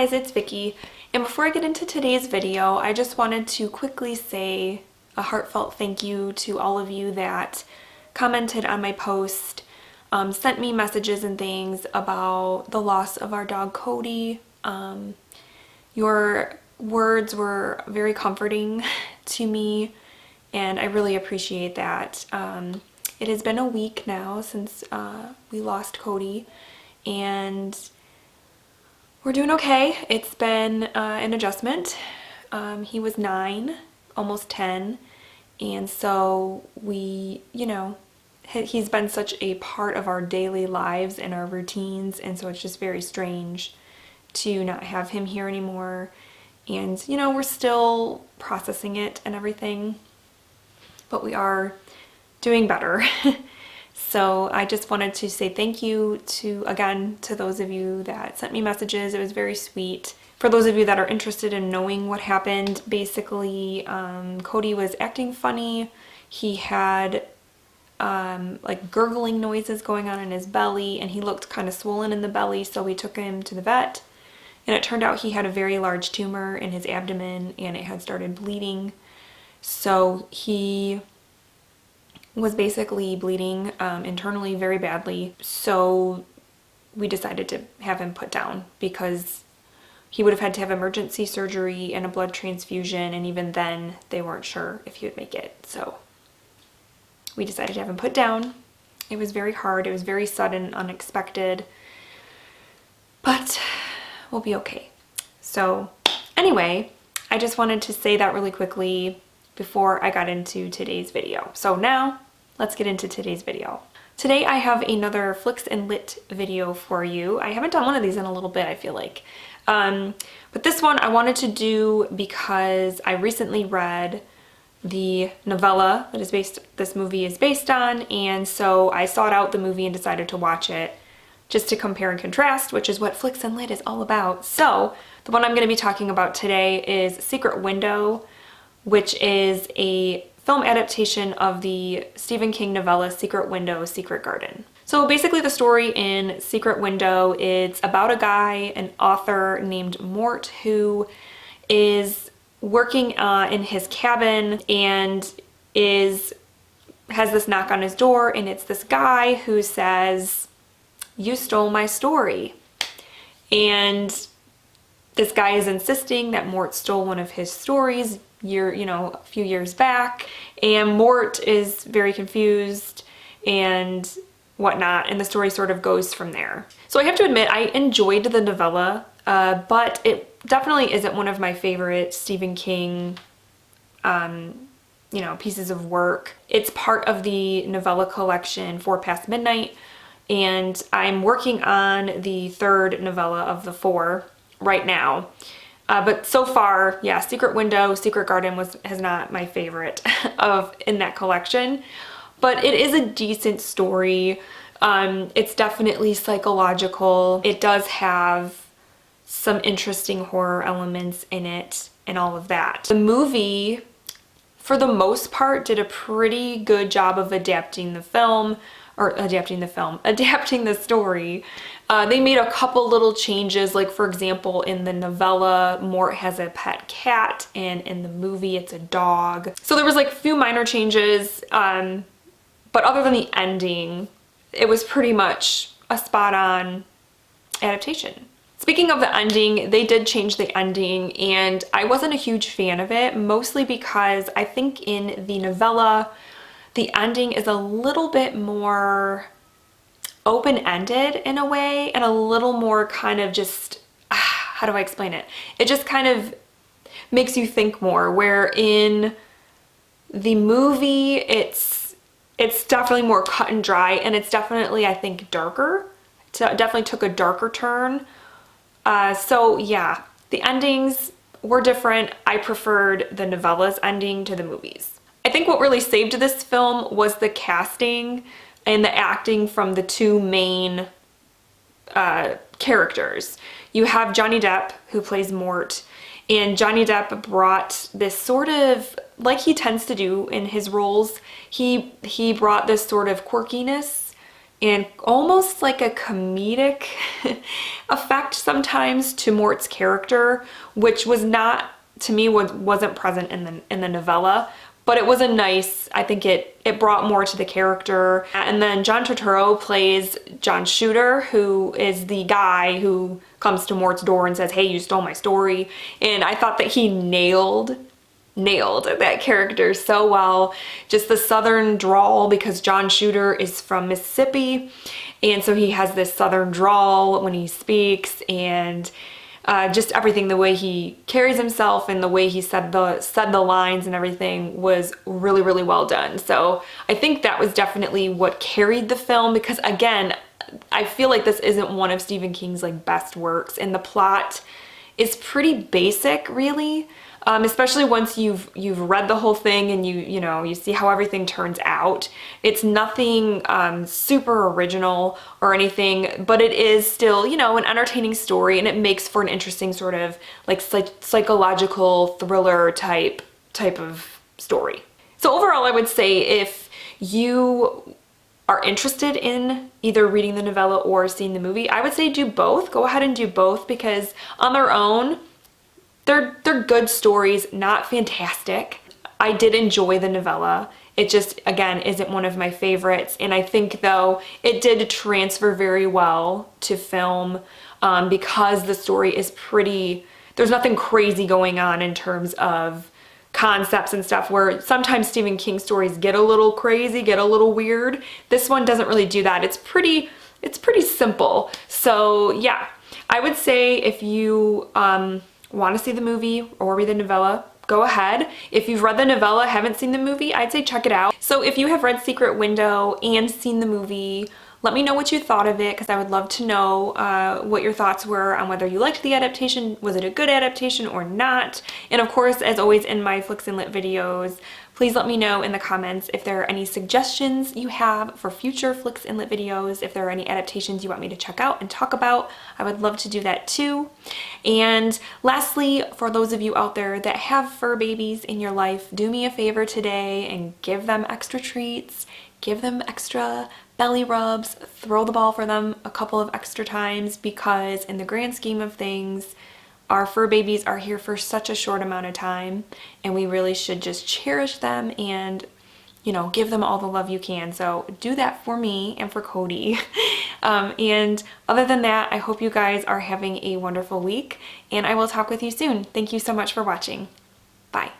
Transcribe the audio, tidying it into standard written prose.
guys, it's Vicky, and before I get into today's video, I just wanted to quickly say a heartfelt thank you to all of you that commented on my post, sent me messages and things about the loss of our dog Cody. Your words were very comforting to me, and I really appreciate that. It has been a week now since we lost Cody, and we're doing okay. It's been an adjustment. He was 9, almost 10, and so he's been such a part of our daily lives and our routines, and so it's just very strange to not have him here anymore. And we're still processing it and everything, but we are doing better. So I just wanted to say thank you to those of you that sent me messages. It was very sweet. For those of you that are interested in knowing what happened, basically Cody was acting funny. He had like gurgling noises going on in his belly, and he looked kind of swollen in the belly, so we took him to the vet, and it turned out he had a very large tumor in his abdomen and it had started bleeding. So he was basically bleeding internally very badly, so we decided to have him put down because he would have had to have emergency surgery and a blood transfusion, and even then they weren't sure if he would make it. So we decided to have him put down. It was very hard. It was very sudden, unexpected, but we'll be okay. So anyway, I just wanted to say that really quickly before I got into today's video. So now let's get into today's video. Today I have another Flicks and Lit video for you. I haven't done one of these in a little bit, I feel like. But this one I wanted to do because I recently read the novella that this movie is based on, and so I sought out the movie and decided to watch it just to compare and contrast, which is what Flicks and Lit is all about. So the one I'm going to be talking about today is Secret Window, which is a film adaptation of the Stephen King novella Secret Window, Secret Garden. So basically the story in Secret Window, it's about a guy, an author named Mort, who is working in his cabin and has this knock on his door, and it's this guy who says, "You stole my story." And this guy is insisting that Mort stole one of his stories a few years back, and Mort is very confused and whatnot, and the story sort of goes from there. So I have to admit, I enjoyed the novella, but it definitely isn't one of my favorite Stephen King pieces of work. It's part of the novella collection 4 Past Midnight, and I'm working on the 3rd novella of the 4 right now. But so far, yeah, Secret Window, Secret Garden has not my favorite in that collection. But it is a decent story. It's definitely psychological. It does have some interesting horror elements in it and all of that. The movie, for the most part, did a pretty good job of adapting the story. They made a couple little changes, like for example, in the novella, Mort has a pet cat, and in the movie, it's a dog. So there was like a few minor changes, but other than the ending, it was pretty much a spot-on adaptation. Speaking of the ending, they did change the ending, and I wasn't a huge fan of it, mostly because I think in the novella, the ending is a little bit more open-ended in a way, and a little more kind of just, how do I explain it? It just kind of makes you think more, where in the movie, it's definitely more cut and dry, and it's definitely, I think, darker. It definitely took a darker turn. So yeah, the endings were different. I preferred the novella's ending to the movie's. I think what really saved this film was the casting and the acting from the 2 main characters. You have Johnny Depp, who plays Mort, and Johnny Depp brought this sort of, like he tends to do in his roles, he brought this sort of quirkiness and almost like a comedic effect sometimes to Mort's character, which was not, to me, wasn't present in the novella. But it was a nice, I think it brought more to the character. And then John Turturro plays John Shooter, who is the guy who comes to Mort's door and says, hey, you stole my story. And I thought that he nailed that character so well. Just the southern drawl, because John Shooter is from Mississippi, and so he has this southern drawl when he speaks, and just everything, the way he carries himself and the way he said the lines and everything was really, really well done. So I think that was definitely what carried the film, because again, I feel like this isn't one of Stephen King's like best works, and the plot is pretty basic, really. Especially once you've read the whole thing and you see how everything turns out. It's nothing super original or anything, but it is still, an entertaining story, and it makes for an interesting sort of like psychological thriller type of story. So overall, I would say if you are interested in either reading the novella or seeing the movie, I would say do both. Go ahead and do both, because on their own, they're good stories, not fantastic. I did enjoy the novella. It just, again, isn't one of my favorites. And I think, though, it did transfer very well to film because the story is pretty, there's nothing crazy going on in terms of concepts and stuff, where sometimes Stephen King stories get a little crazy, get a little weird. This one doesn't really do that. It's pretty simple. So yeah, I would say if you want to see the movie or read the novella, go ahead. If you've read the novella, haven't seen the movie, I'd say check it out. So if you have read Secret Window and seen the movie, let me know what you thought of it, because I would love to know what your thoughts were on whether you liked the adaptation, was it a good adaptation or not. And of course, as always in my Flicks and Lit videos, please let me know in the comments if there are any suggestions you have for future Flicks and Lit videos, if there are any adaptations you want me to check out and talk about. I would love to do that too. And lastly, for those of you out there that have fur babies in your life, do me a favor today and give them extra treats, give them extra belly rubs, throw the ball for them a couple of extra times, because in the grand scheme of things, our fur babies are here for such a short amount of time, and we really should just cherish them and, give them all the love you can. So do that for me and for Cody. And other than that, I hope you guys are having a wonderful week, and I will talk with you soon. Thank you so much for watching. Bye.